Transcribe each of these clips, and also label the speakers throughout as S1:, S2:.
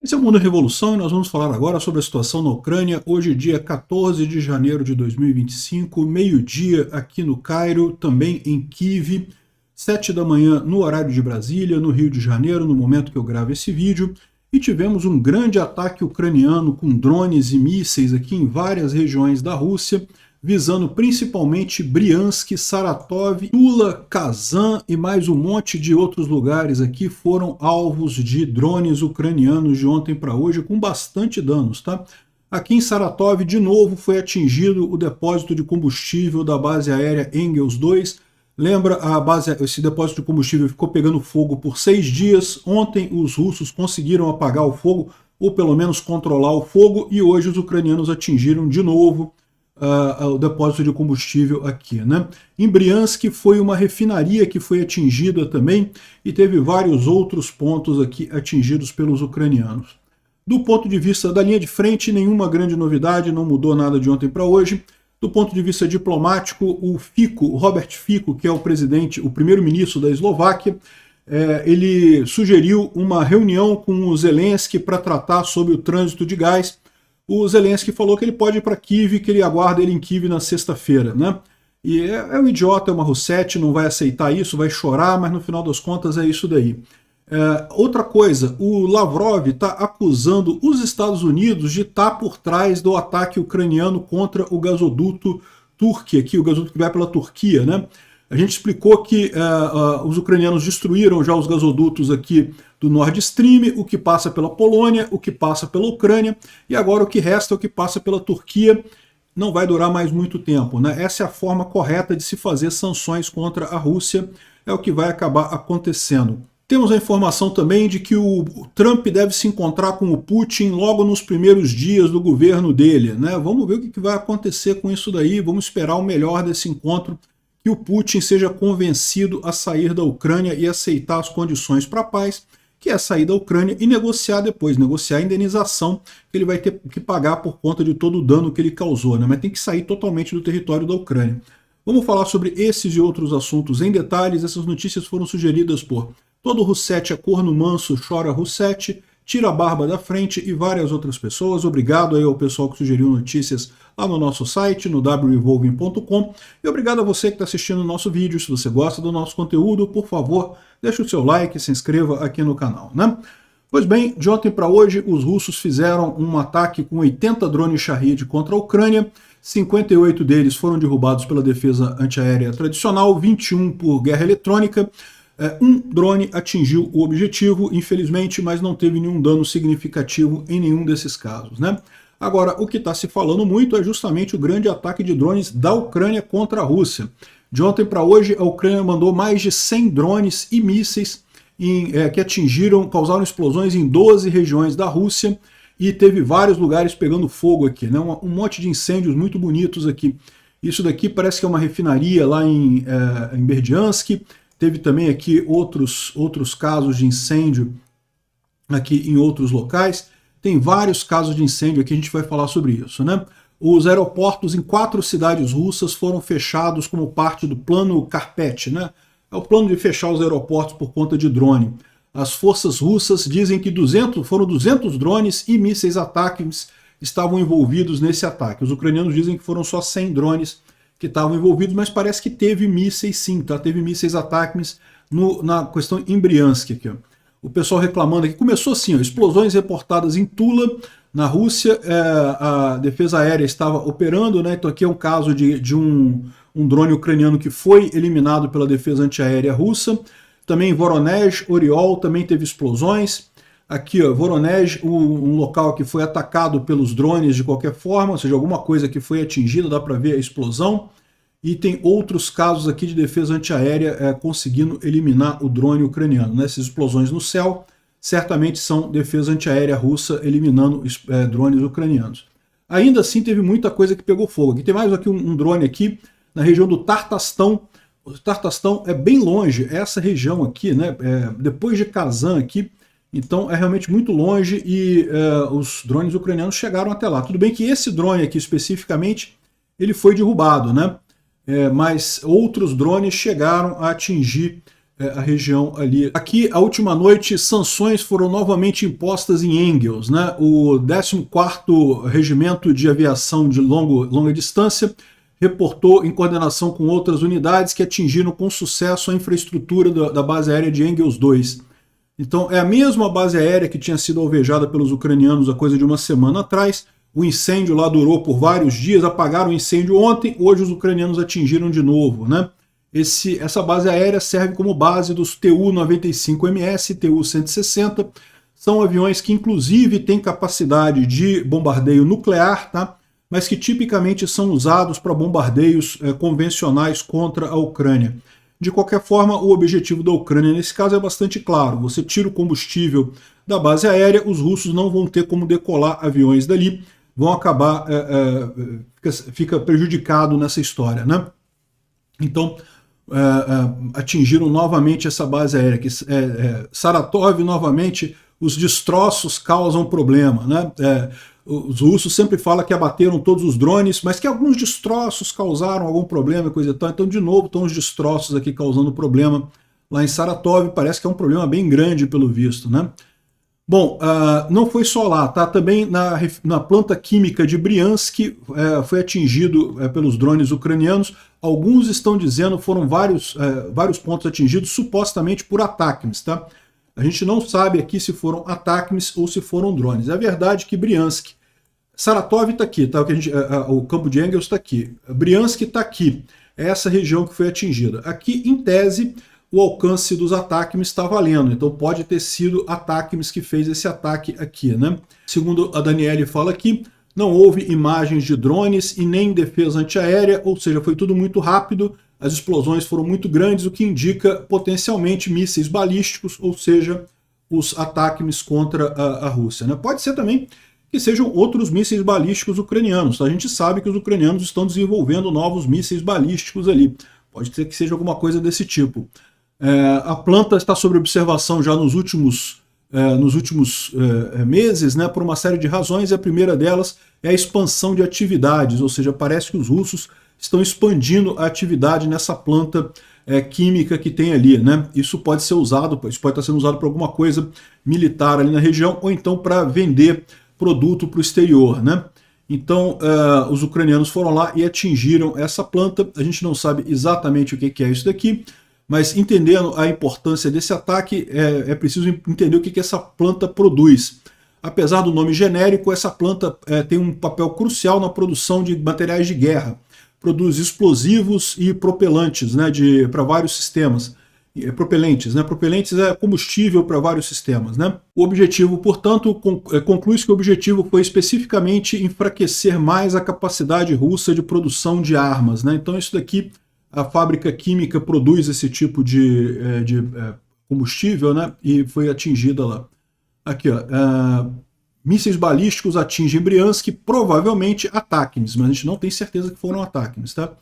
S1: Esse é o Mundo Revolução e nós vamos falar agora sobre a situação na Ucrânia. Hoje, dia 14 de janeiro de 2025, meio-dia aqui no Cairo, também em Kiev, 7 da manhã no horário de Brasília, no Rio de Janeiro, no momento que eu gravo esse vídeo. E tivemos um grande ataque ucraniano com drones e mísseis aqui em várias regiões da Rússia, visando principalmente Briansk, Saratov, Tula, Kazan e mais um monte de outros lugares aqui foram alvos de drones ucranianos de ontem para hoje, com bastante danos, tá? Aqui em Saratov, de novo, foi atingido o depósito de combustível da base aérea Engels 2. Lembra, esse depósito de combustível ficou pegando fogo por 6 dias. Ontem os russos conseguiram apagar o fogo, ou pelo menos controlar o fogo, e hoje os ucranianos atingiram de novo o depósito de combustível aqui, né? Em Briansk foi uma refinaria que foi atingida também e teve vários outros pontos aqui atingidos pelos ucranianos. Do ponto de vista da linha de frente, nenhuma grande novidade, não mudou nada de ontem para hoje. Do ponto de vista diplomático, o Robert Fico, que é o presidente, o primeiro-ministro da Eslováquia, ele sugeriu uma reunião com o Zelensky para tratar sobre o trânsito de gás. O Zelensky falou que ele pode ir para Kiev, que ele aguarda ele em Kiev na sexta-feira, né? E é um idiota, é uma russete, não vai aceitar isso, vai chorar, mas no final das contas é isso daí. Outra coisa, o Lavrov está acusando os Estados Unidos de estar por trás do ataque ucraniano contra o gasoduto Turquia, aqui, o gasoduto que vai pela Turquia, né? A gente explicou que os ucranianos destruíram já os gasodutos aqui do Nord Stream, o que passa pela Polônia, o que passa pela Ucrânia, e agora o que resta é o que passa pela Turquia. Não vai durar mais muito tempo, né? Essa é a forma correta de se fazer sanções contra a Rússia, é o que vai acabar acontecendo. Temos a informação também de que o Trump deve se encontrar com o Putin logo nos primeiros dias do governo dele, né? Vamos ver o que vai acontecer com isso daí, vamos esperar o melhor desse encontro, que o Putin seja convencido a sair da Ucrânia e aceitar as condições para a paz, que é sair da Ucrânia e negociar depois, negociar a indenização que ele vai ter que pagar por conta de todo o dano que ele causou, né? Mas tem que sair totalmente do território da Ucrânia. Vamos falar sobre esses e outros assuntos em detalhes. Essas notícias foram sugeridas por Todo Russete é corno manso, chora Russete, Tira a barba da frente e várias outras pessoas. Obrigado aí ao pessoal que sugeriu notícias lá no nosso site, no wevolving.com. E obrigado a você que está assistindo o nosso vídeo. Se você gosta do nosso conteúdo, por favor, deixe o seu like e se inscreva aqui no canal, né? Pois bem, de ontem para hoje, os russos fizeram um ataque com 80 drones Shahed contra a Ucrânia. 58 deles foram derrubados pela defesa antiaérea tradicional, 21 por guerra eletrônica. Um drone atingiu o objetivo, infelizmente, mas não teve nenhum dano significativo em nenhum desses casos, né? Agora, o que está se falando muito é justamente o grande ataque de drones da Ucrânia contra a Rússia. De ontem para hoje, a Ucrânia mandou mais de 100 drones e mísseis que causaram explosões em 12 regiões da Rússia e teve vários lugares pegando fogo aqui, né? Um monte de incêndios muito bonitos aqui. Isso daqui parece que é uma refinaria lá em Berdiansk. Teve também aqui outros casos de incêndio aqui em outros locais. Tem vários casos de incêndio aqui, a gente vai falar sobre isso, né? Os aeroportos em 4 cidades russas foram fechados como parte do plano Carpet, né? É o plano de fechar os aeroportos por conta de drone. As forças russas dizem que foram 200 drones e mísseis ataques estavam envolvidos nesse ataque. Os ucranianos dizem que foram só 100 drones que estavam envolvidos, mas parece que teve mísseis sim, tá? Teve mísseis ataques na questão em Briansk aqui, ó. O pessoal reclamando aqui, começou assim, ó, explosões reportadas em Tula, na Rússia, a defesa aérea estava operando, né? Então aqui é um caso de um drone ucraniano que foi eliminado pela defesa antiaérea russa. Também em Voronezh, Oriol, também teve explosões. Aqui, ó, Voronezh, um local que foi atacado pelos drones de qualquer forma, ou seja, alguma coisa que foi atingida, dá para ver a explosão. E tem outros casos aqui de defesa antiaérea conseguindo eliminar o drone ucraniano, né? Essas explosões no céu certamente são defesa antiaérea russa eliminando drones ucranianos. Ainda assim, teve muita coisa que pegou fogo. Aqui tem mais aqui um drone aqui na região do Tartastão. O Tartastão é bem longe, essa região aqui, né? Depois de Kazan aqui. Então é realmente muito longe e os drones ucranianos chegaram até lá. Tudo bem que esse drone aqui especificamente, ele foi derrubado, né? Mas outros drones chegaram a atingir a região ali. Aqui, a última noite, sanções foram novamente impostas em Engels, né? O 14º Regimento de Aviação de longa distância reportou, em coordenação com outras unidades, que atingiram com sucesso a infraestrutura da base aérea de Engels 2. Então, é a mesma base aérea que tinha sido alvejada pelos ucranianos há coisa de uma semana atrás. O incêndio lá durou por vários dias, apagaram o incêndio ontem, hoje os ucranianos atingiram de novo, né? Essa base aérea serve como base dos Tu-95MS, Tu-160, são aviões que inclusive têm capacidade de bombardeio nuclear, tá? Mas que tipicamente são usados para bombardeios convencionais contra a Ucrânia. De qualquer forma, o objetivo da Ucrânia nesse caso é bastante claro. Você tira o combustível da base aérea, os russos não vão ter como decolar aviões dali, vão acabar, fica prejudicado nessa história, né? Então, atingiram novamente essa base aérea. Saratov, novamente, os destroços causam problema, né? Os russos sempre falam que abateram todos os drones, mas que alguns destroços causaram algum problema e coisa e tal. Então, de novo, estão os destroços aqui causando problema lá em Saratov. Parece que é um problema bem grande, pelo visto, né? Bom, não foi só lá, tá? Também na planta química de Briansk foi atingido pelos drones ucranianos. Alguns estão dizendo que foram vários pontos atingidos, supostamente por ATACMS, tá? A gente não sabe aqui se foram ATACMS ou se foram drones. É verdade que Briansk, Saratov está aqui, tá? O campo de Engels está aqui. Briansk está aqui. É essa região que foi atingida. Aqui, em tese, o alcance dos ATACMS está valendo. Então pode ter sido ATACMS que fez esse ataque aqui, né? Segundo a Daniele fala aqui, não houve imagens de drones e nem defesa antiaérea, ou seja, foi tudo muito rápido, as explosões foram muito grandes, o que indica potencialmente mísseis balísticos, ou seja, os ATACMS contra a Rússia, né? Pode ser também que sejam outros mísseis balísticos ucranianos. A gente sabe que os ucranianos estão desenvolvendo novos mísseis balísticos ali. Pode ser que seja alguma coisa desse tipo. A planta está sob observação já nos últimos meses, né, por uma série de razões, e a primeira delas é a expansão de atividades, ou seja, parece que os russos estão expandindo a atividade nessa planta química que tem ali, né? Isso pode ser usado, isso pode estar sendo usado para alguma coisa militar ali na região, ou então para vender produto para o exterior, né? Então, os ucranianos foram lá e atingiram essa planta. A gente não sabe exatamente o que é isso daqui, mas entendendo a importância desse ataque, é preciso entender o que essa planta produz. Apesar do nome genérico, essa planta tem um papel crucial na produção de materiais de guerra. Produz explosivos e propelantes, né, para vários sistemas. Propelentes, né? Propelentes é combustível para vários sistemas, né? O objetivo, portanto, conclui-se que o objetivo foi especificamente enfraquecer mais a capacidade russa de produção de armas, né? Então isso daqui, a fábrica química produz esse tipo de combustível, né? E foi atingida lá. Aqui, ó, mísseis balísticos atingem Briansk, provavelmente ATACMS, mas a gente não tem certeza que foram ATACMS, tá?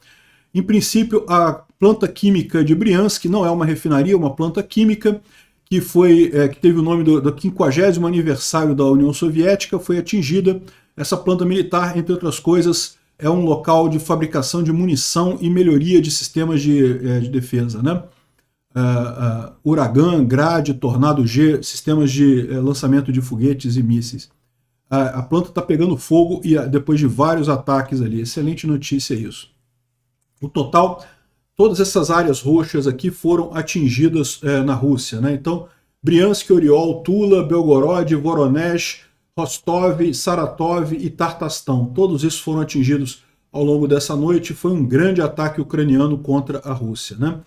S1: Em princípio, a planta química de Briansk não é uma refinaria, é uma planta química que teve o nome do 50º aniversário da União Soviética, foi atingida. Essa planta militar, entre outras coisas, é um local de fabricação de munição e melhoria de sistemas de defesa, né? Uragan, Grad, Tornado G, sistemas de lançamento de foguetes e mísseis. A planta está pegando fogo depois de vários ataques ali. Excelente notícia isso. O total, todas essas áreas roxas aqui foram atingidas na Rússia, né? Então, Briansk, Oriol, Tula, Belgorod, Voronezh, Rostov, Saratov e Tartastão. Todos esses foram atingidos ao longo dessa noite. Foi um grande ataque ucraniano contra a Rússia, né?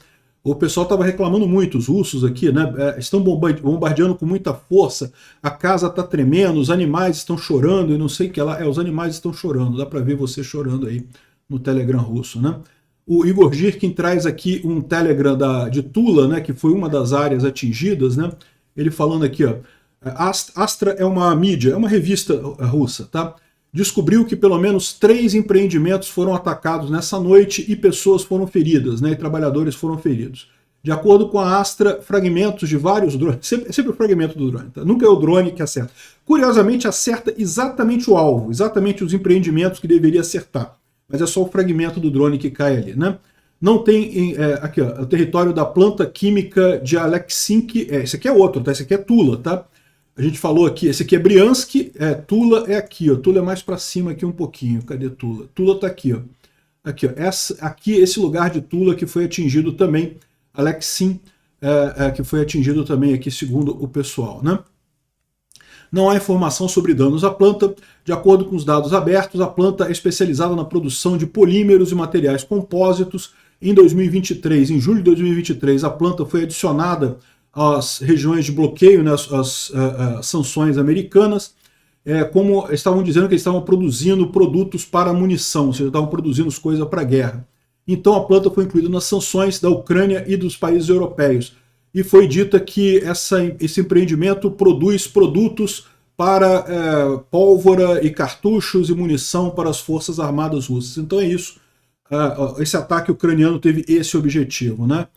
S1: O pessoal estava reclamando muito, os russos aqui, né? Estão bombardeando com muita força, a casa está tremendo, os animais estão chorando e não sei o que lá. Os animais estão chorando, dá para ver você chorando aí no Telegram russo, né? O Igor Girkin traz aqui um Telegram de Tula, né, que foi uma das áreas atingidas, né? Ele falando aqui, ó, Astra é uma mídia, é uma revista russa, tá? Descobriu que pelo menos 3 empreendimentos foram atacados nessa noite e pessoas foram feridas, né? E trabalhadores foram feridos. De acordo com a Astra, fragmentos de vários drones, sempre o fragmento do drone, tá? Nunca é o drone que acerta. Curiosamente, acerta exatamente o alvo, exatamente os empreendimentos que deveria acertar. Mas é só o fragmento do drone que cai ali, né? Não tem, aqui ó, o território da planta química de Aleksink, esse aqui é outro, tá? Esse aqui é Tula, tá? A gente falou aqui, esse aqui é Briansk, Tula é aqui, ó. Tula é mais para cima aqui um pouquinho, cadê Tula? Tula tá aqui, ó. Aqui, ó, aqui esse lugar de Tula que foi atingido também, Aleksink, que foi atingido também aqui segundo o pessoal, né? Não há informação sobre danos à planta. De acordo com os dados abertos, a planta é especializada na produção de polímeros e materiais compósitos. Em 2023, em julho de 2023, a planta foi adicionada às regiões de bloqueio, né, às sanções americanas, como estavam dizendo que eles estavam produzindo produtos para munição, ou seja, estavam produzindo coisas para guerra. Então a planta foi incluída nas sanções da Ucrânia e dos países europeus. E foi dita que esse empreendimento produz produtos para pólvora e cartuchos e munição para as forças armadas russas. Então é isso. Esse ataque ucraniano teve esse objetivo, né?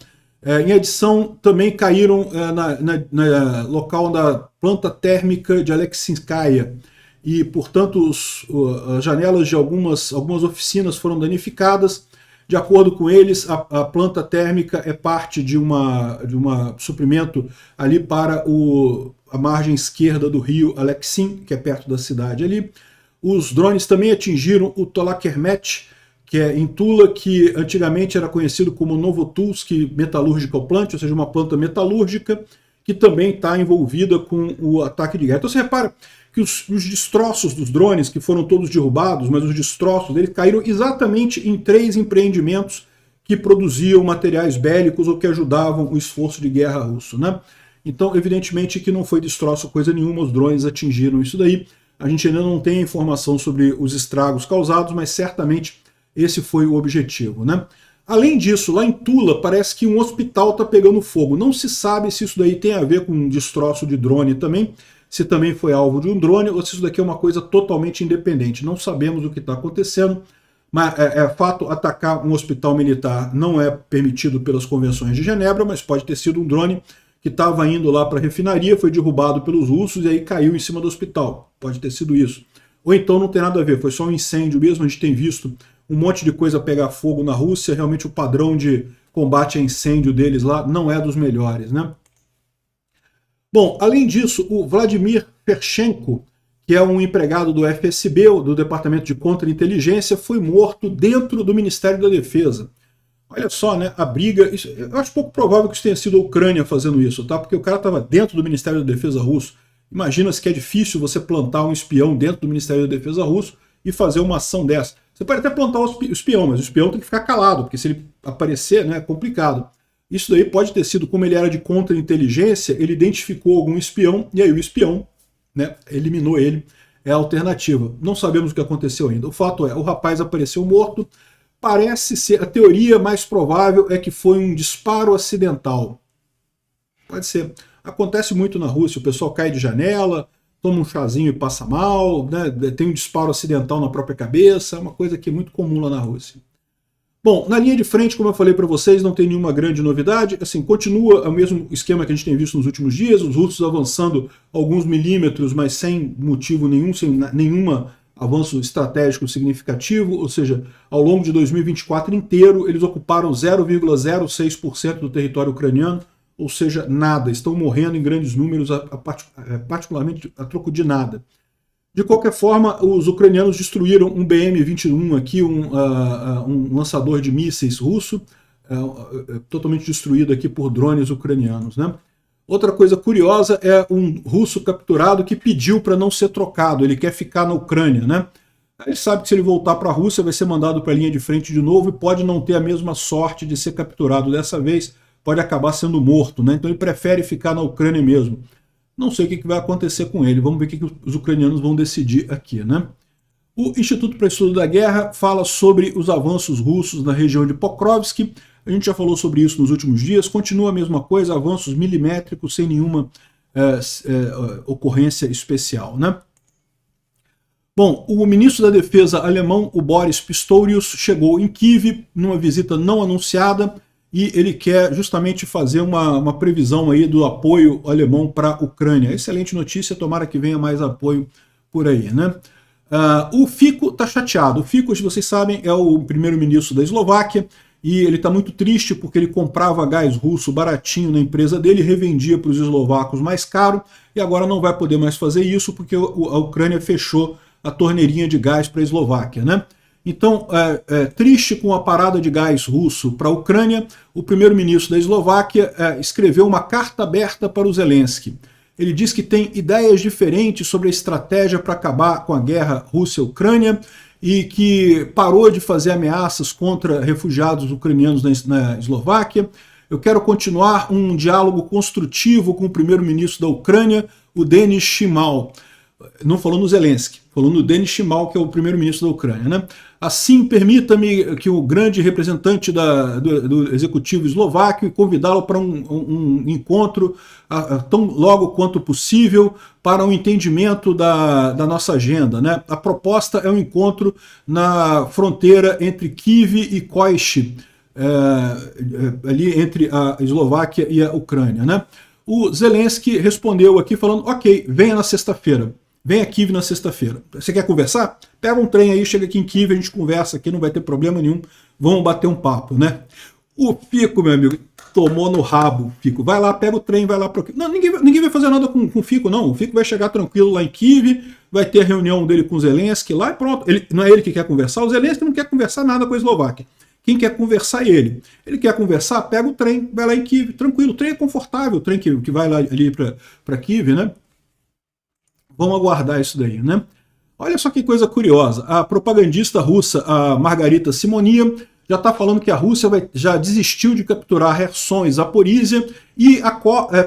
S1: Em adição, também caíram na local da planta térmica de Alexinskaya e, portanto, as janelas de algumas oficinas foram danificadas. De acordo com eles, a planta térmica é parte de uma suprimento ali para a margem esquerda do rio Alexin, que é perto da cidade ali. Os drones também atingiram o Tolakermet, que é em Tula, que antigamente era conhecido como Novotulsk Metallurgical Plant, ou seja, uma planta metalúrgica, que também está envolvida com o ataque de guerra. Então você repara que os destroços dos drones, que foram todos derrubados, mas os destroços deles caíram exatamente em 3 empreendimentos que produziam materiais bélicos ou que ajudavam o esforço de guerra russo, né? Então, evidentemente que não foi destroço coisa nenhuma, os drones atingiram isso daí. A gente ainda não tem informação sobre os estragos causados, mas certamente esse foi o objetivo, né? Além disso, lá em Tula, parece que um hospital está pegando fogo. Não se sabe se isso daí tem a ver com um destroço de drone também, se também foi alvo de um drone, ou se isso daqui é uma coisa totalmente independente. Não sabemos o que está acontecendo, mas fato, atacar um hospital militar não é permitido pelas convenções de Genebra, mas pode ter sido um drone que estava indo lá para a refinaria, foi derrubado pelos russos e aí caiu em cima do hospital. Pode ter sido isso. Ou então não tem nada a ver, foi só um incêndio mesmo. A gente tem visto um monte de coisa pegar fogo na Rússia, realmente o padrão de combate a incêndio deles lá não é dos melhores, né? Bom, além disso, o Vladimir Ferchenko, que é um empregado do FSB, do Departamento de Contra-Inteligência, foi morto dentro do Ministério da Defesa. Olha só, né, a briga... eu acho pouco provável que isso tenha sido a Ucrânia fazendo isso, tá? Porque o cara estava dentro do Ministério da Defesa russo. Imagina-se que é difícil você plantar um espião dentro do Ministério da Defesa russo e fazer uma ação dessa. Você pode até plantar o espião, mas o espião tem que ficar calado, porque se ele aparecer, né, é complicado. Isso daí pode ter sido, como ele era de contra-inteligência, ele identificou algum espião, e aí o espião, né, eliminou ele, é a alternativa. Não sabemos o que aconteceu ainda. O fato é, o rapaz apareceu morto, parece ser, a teoria mais provável é que foi um disparo acidental. Pode ser. Acontece muito na Rússia, o pessoal cai de janela, toma um chazinho e passa mal, né, tem um disparo acidental na própria cabeça, é uma coisa que é muito comum lá na Rússia. Bom, na linha de frente, como eu falei para vocês, não tem nenhuma grande novidade, assim, continua o mesmo esquema que a gente tem visto nos últimos dias, os russos avançando alguns milímetros, mas sem motivo nenhum, sem nenhum avanço estratégico significativo, ou seja, ao longo de 2024 inteiro, eles ocuparam 0,06% do território ucraniano, ou seja, nada, estão morrendo em grandes números, particularmente a troco de nada. De qualquer forma, os ucranianos destruíram um BM-21 aqui, um lançador de mísseis russo, totalmente destruído aqui por drones ucranianos, né? Outra coisa curiosa é um russo capturado que pediu para não ser trocado, ele quer ficar na Ucrânia, né? Ele sabe que se ele voltar para a Rússia vai ser mandado para a linha de frente de novo e pode não ter a mesma sorte de ser capturado dessa vez, pode acabar sendo morto, né? Então ele prefere ficar na Ucrânia mesmo. Não sei o que vai acontecer com ele, vamos ver o que os ucranianos vão decidir aqui, né? O Instituto para Estudo da Guerra fala sobre os avanços russos na região de Pokrovsk, a gente já falou sobre isso nos últimos dias, continua a mesma coisa, avanços milimétricos sem nenhuma ocorrência especial, né? Bom, o ministro da Defesa alemão, o Boris Pistorius, chegou em Kiev numa visita não anunciada, e ele quer justamente fazer uma previsão aí do apoio alemão para a Ucrânia. Excelente notícia, tomara que venha mais apoio por aí, né? O Fico está chateado. O Fico, se vocês sabem, é o primeiro-ministro da Eslováquia, e ele está muito triste porque ele comprava gás russo baratinho na empresa dele e revendia para os eslovacos mais caro, e agora não vai poder mais fazer isso porque a Ucrânia fechou a torneirinha de gás para a Eslováquia, né? Então, triste com a parada de gás russo para a Ucrânia, o primeiro-ministro da Eslováquia escreveu uma carta aberta para o Zelensky. Ele diz que tem ideias diferentes sobre a estratégia para acabar com a guerra Rússia-Ucrânia e que parou de fazer ameaças contra refugiados ucranianos na Eslováquia. Eu quero continuar um diálogo construtivo com o primeiro-ministro da Ucrânia, o Denis Shmyhal. Não falou no Zelensky, falou no Denis Shmyhal, que é o primeiro-ministro da Ucrânia, né? Assim, permita-me que o grande representante do executivo eslovaco convidá-lo para um encontro tão logo quanto possível para um entendimento da nossa agenda, né? A proposta é um encontro na fronteira entre Kyiv e Koichi, ali entre a Eslováquia e a Ucrânia, né? O Zelensky respondeu aqui falando, ok, venha na sexta-feira. Vem a Kyiv na sexta-feira. Você quer conversar? Pega um trem aí, chega aqui em Kyiv, a gente conversa aqui, não vai ter problema nenhum. Vamos bater um papo, né? O Fico, meu amigo, tomou no rabo, Fico. Vai lá, pega o trem, vai lá para... Não, ninguém vai fazer nada com o Fico, não. O Fico vai chegar tranquilo lá em Kyiv, vai ter a reunião dele com o Zelensky lá e pronto. Não é ele que quer conversar, o Zelensky não quer conversar nada com a Eslováquia. Quem quer conversar é ele. Ele quer conversar, pega o trem, vai lá em Kyiv, tranquilo. O trem é confortável, o trem que vai lá ali para Kyiv, né? Vamos aguardar isso daí, né? Olha só que coisa curiosa. A propagandista russa, a Margarita Simonia, já está falando que a Rússia já desistiu de capturar Kherson e Zaporizhia e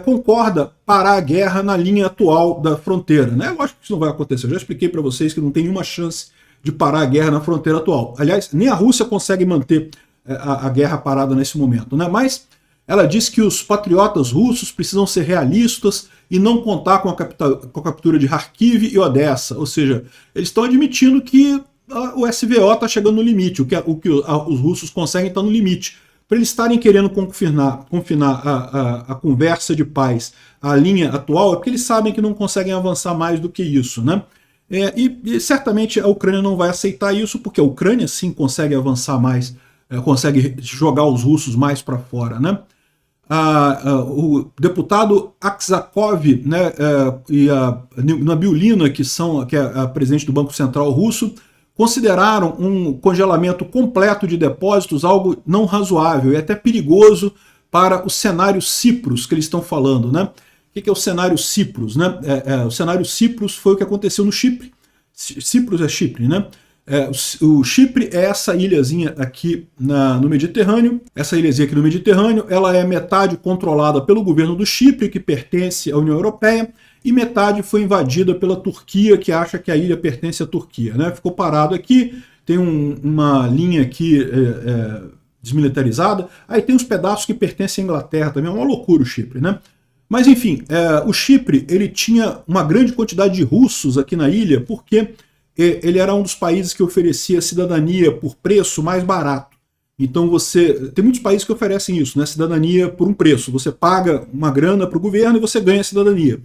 S1: concorda parar a guerra na linha atual da fronteira, né? Lógico que isso não vai acontecer. Eu já expliquei para vocês que não tem nenhuma chance de parar a guerra na fronteira atual. Aliás, nem a Rússia consegue manter a guerra parada nesse momento, né? Mas ela diz que os patriotas russos precisam ser realistas e não contar com a captura de Kharkiv e Odessa. Ou seja, eles estão admitindo que o SVO está chegando no limite, o que os russos conseguem está no limite. Para eles estarem querendo confinar a conversa de paz à linha atual, é porque eles sabem que não conseguem avançar mais do que isso, né? E certamente a Ucrânia não vai aceitar isso, porque a Ucrânia sim consegue avançar mais, consegue jogar os russos mais para fora, né? O deputado Aksakov, né, e a Nabiulina, que é a presidente do Banco Central russo, consideraram um congelamento completo de depósitos algo não razoável e até perigoso para o cenário Cipros que eles estão falando, né? O que é o cenário Cipros, né? O cenário Cipros foi o que aconteceu no Chipre. Cipros é Chipre, né? O Chipre é essa ilhazinha aqui no Mediterrâneo. Essa ilhazinha aqui no Mediterrâneo, ela é metade controlada pelo governo do Chipre, que pertence à União Europeia, e metade foi invadida pela Turquia, que acha que a ilha pertence à Turquia, né? Ficou parado aqui, tem uma linha aqui desmilitarizada, aí tem uns pedaços que pertencem à Inglaterra também, é uma loucura o Chipre, né? Mas enfim, o Chipre ele tinha uma grande quantidade de russos aqui na ilha, porque ele era um dos países que oferecia cidadania por preço mais barato. Então tem muitos países que oferecem isso, né? Cidadania por um preço. Você paga uma grana para o governo e você ganha cidadania.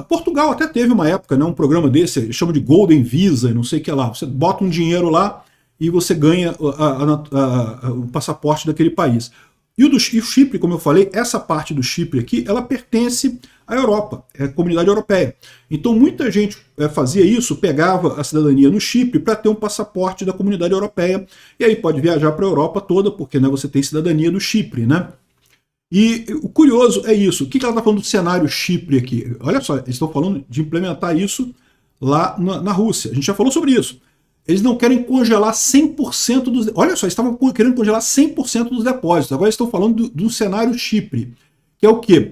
S1: Portugal até teve uma época, né, um programa desse, chama de Golden Visa, não sei o que lá. Você bota um dinheiro lá e você ganha o passaporte daquele país. E o Chipre, como eu falei, essa parte do Chipre aqui, ela pertence à Europa, é a comunidade europeia. Então muita gente fazia isso, pegava a cidadania no Chipre para ter um passaporte da comunidade europeia, e aí pode viajar para a Europa toda, porque, né, você tem cidadania do Chipre, né? E o curioso é isso. O que ela está falando do cenário Chipre aqui? Olha só, eles estão falando de implementar isso lá na Rússia. A gente já falou sobre isso. Eles não querem congelar 100% dos... Olha só, eles estavam querendo congelar 100% dos depósitos. Agora eles estão falando do cenário Chipre, que é o quê?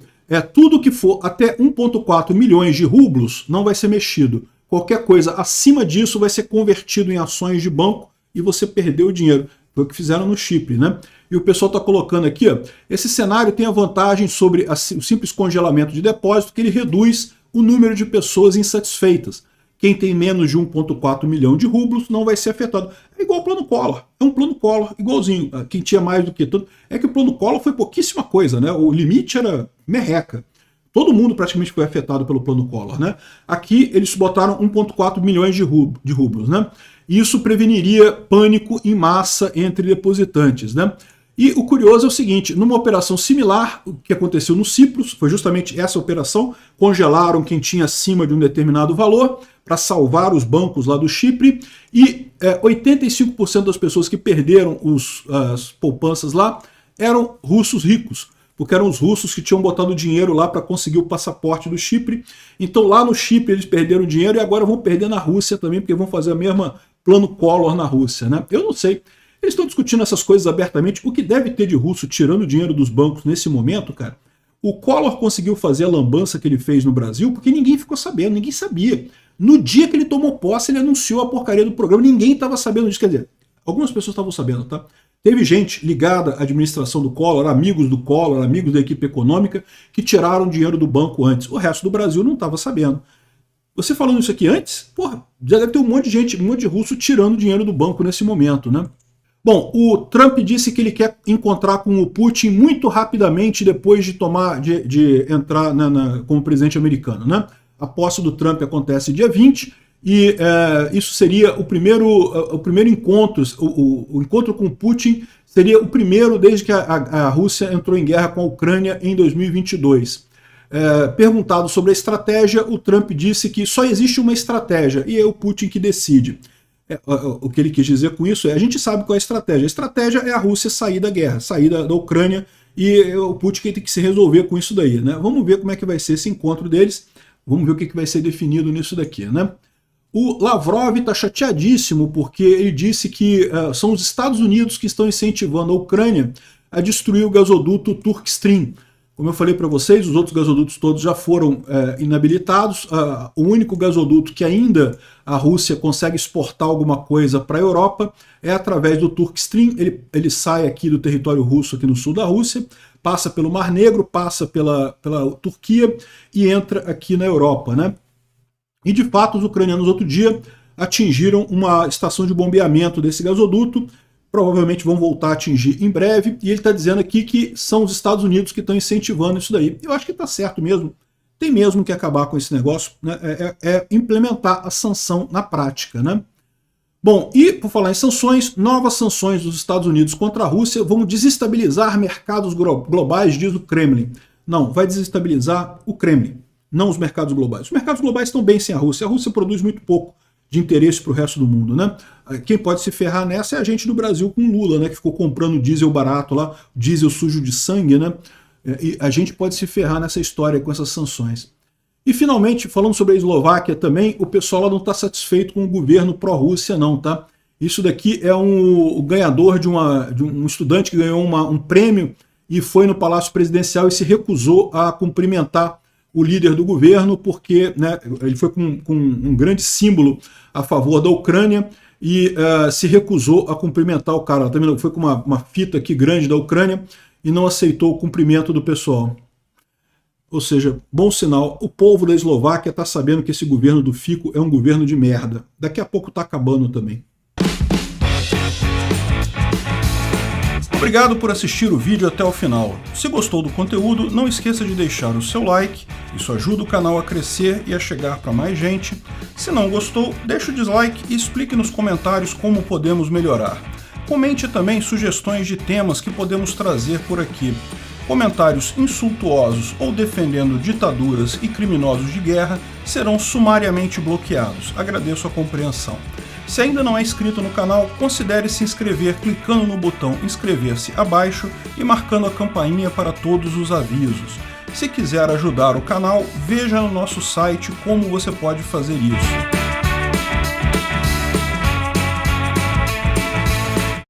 S1: Tudo que for até 1,4 milhões de rublos não vai ser mexido. Qualquer coisa acima disso vai ser convertido em ações de banco e você perdeu o dinheiro. Foi o que fizeram no Chipre, né? E o pessoal está colocando aqui, ó, esse cenário tem a vantagem sobre o simples congelamento de depósito, que ele reduz o número de pessoas insatisfeitas. Quem tem menos de 1,4 milhão de rublos não vai ser afetado. É igual o plano Collor. É um plano Collor igualzinho. Quem tinha mais do que tudo. É que o plano Collor foi pouquíssima coisa, né? O limite era merreca. todo mundo praticamente foi afetado pelo plano Collor, né? Aqui eles botaram 1,4 milhões de rublos, né? Isso preveniria pânico em massa entre depositantes, né? E o curioso é o seguinte, numa operação similar, o que aconteceu no Cipros, foi justamente essa operação, congelaram quem tinha acima de um determinado valor para salvar os bancos lá do Chipre, e 85% das pessoas que perderam as poupanças lá eram russos ricos, porque eram os russos que tinham botado dinheiro lá para conseguir o passaporte do Chipre. Então lá no Chipre eles perderam dinheiro e agora vão perder na Rússia também, porque vão fazer a mesma plano Collor na Rússia, né? Eu não sei. Eles estão discutindo essas coisas abertamente. O que deve ter de russo tirando dinheiro dos bancos nesse momento, cara? O Collor conseguiu fazer a lambança que ele fez no Brasil porque ninguém ficou sabendo, ninguém sabia. No dia que ele tomou posse, ele anunciou a porcaria do programa, ninguém estava sabendo disso. Quer dizer, algumas pessoas estavam sabendo, tá? Teve gente ligada à administração do Collor, amigos da equipe econômica, que tiraram dinheiro do banco antes. O resto do Brasil não estava sabendo. Você falando isso aqui antes, porra, já deve ter um monte de gente, um monte de russo tirando dinheiro do banco nesse momento, né? Bom, o Trump disse que ele quer encontrar com o Putin muito rapidamente depois de entrar como presidente americano, né? A posse do Trump acontece dia 20 e isso seria o primeiro encontro, o encontro com o Putin seria o primeiro desde que a Rússia entrou em guerra com a Ucrânia em 2022. Perguntado sobre a estratégia, o Trump disse que só existe uma estratégia e é o Putin que decide. O que ele quis dizer com isso a gente sabe qual é a estratégia. A estratégia é a Rússia sair da guerra, sair da Ucrânia, e o Putin tem que se resolver com isso daí, né? Vamos ver como é que vai ser esse encontro deles, vamos ver o que vai ser definido nisso daqui, né? O Lavrov está chateadíssimo porque ele disse que são os Estados Unidos que estão incentivando a Ucrânia a destruir o gasoduto Turk Stream. Como eu falei para vocês, os outros gasodutos todos já foram inabilitados. O único gasoduto que ainda a Rússia consegue exportar alguma coisa para a Europa é através do Turk Stream. Ele sai aqui do território russo, aqui no sul da Rússia, passa pelo Mar Negro, passa pela Turquia e entra aqui na Europa, né? E de fato os ucranianos outro dia atingiram uma estação de bombeamento desse gasoduto, provavelmente vão voltar a atingir em breve, e ele está dizendo aqui que são os Estados Unidos que estão incentivando isso daí. Eu acho que está certo mesmo, tem mesmo que acabar com esse negócio, né? Implementar a sanção na prática, né? Bom, e por falar em sanções, novas sanções dos Estados Unidos contra a Rússia vão desestabilizar mercados globais, diz o Kremlin. Não, vai desestabilizar o Kremlin, não os mercados globais. Os mercados globais estão bem sem a Rússia produz muito pouco de interesse para o resto do mundo, né? Quem pode se ferrar nessa é a gente do Brasil com Lula, né? Que ficou comprando diesel barato lá, diesel sujo de sangue, né? E a gente pode se ferrar nessa história com essas sanções. E finalmente, falando sobre a Eslováquia também, o pessoal lá não está satisfeito com o governo pró-Rússia não, tá? Isso daqui é o ganhador de um estudante que ganhou um prêmio e foi no Palácio Presidencial e se recusou a cumprimentar o líder do governo, porque, né, ele foi com um grande símbolo a favor da Ucrânia e se recusou a cumprimentar o cara. Também foi com uma fita aqui grande da Ucrânia e não aceitou o cumprimento do pessoal. Ou seja, bom sinal, o povo da Eslováquia está sabendo que esse governo do Fico é um governo de merda. Daqui a pouco está acabando também. Obrigado por assistir o vídeo até o final. Se gostou do conteúdo, não esqueça de deixar o seu like, isso ajuda o canal a crescer e a chegar para mais gente. Se não gostou, deixe o dislike e explique nos comentários como podemos melhorar. Comente também sugestões de temas que podemos trazer por aqui. Comentários insultuosos ou defendendo ditaduras e criminosos de guerra serão sumariamente bloqueados. Agradeço a compreensão. Se ainda não é inscrito no canal, considere se inscrever clicando no botão inscrever-se abaixo e marcando a campainha para todos os avisos. Se quiser ajudar o canal, veja no nosso site como você pode fazer isso.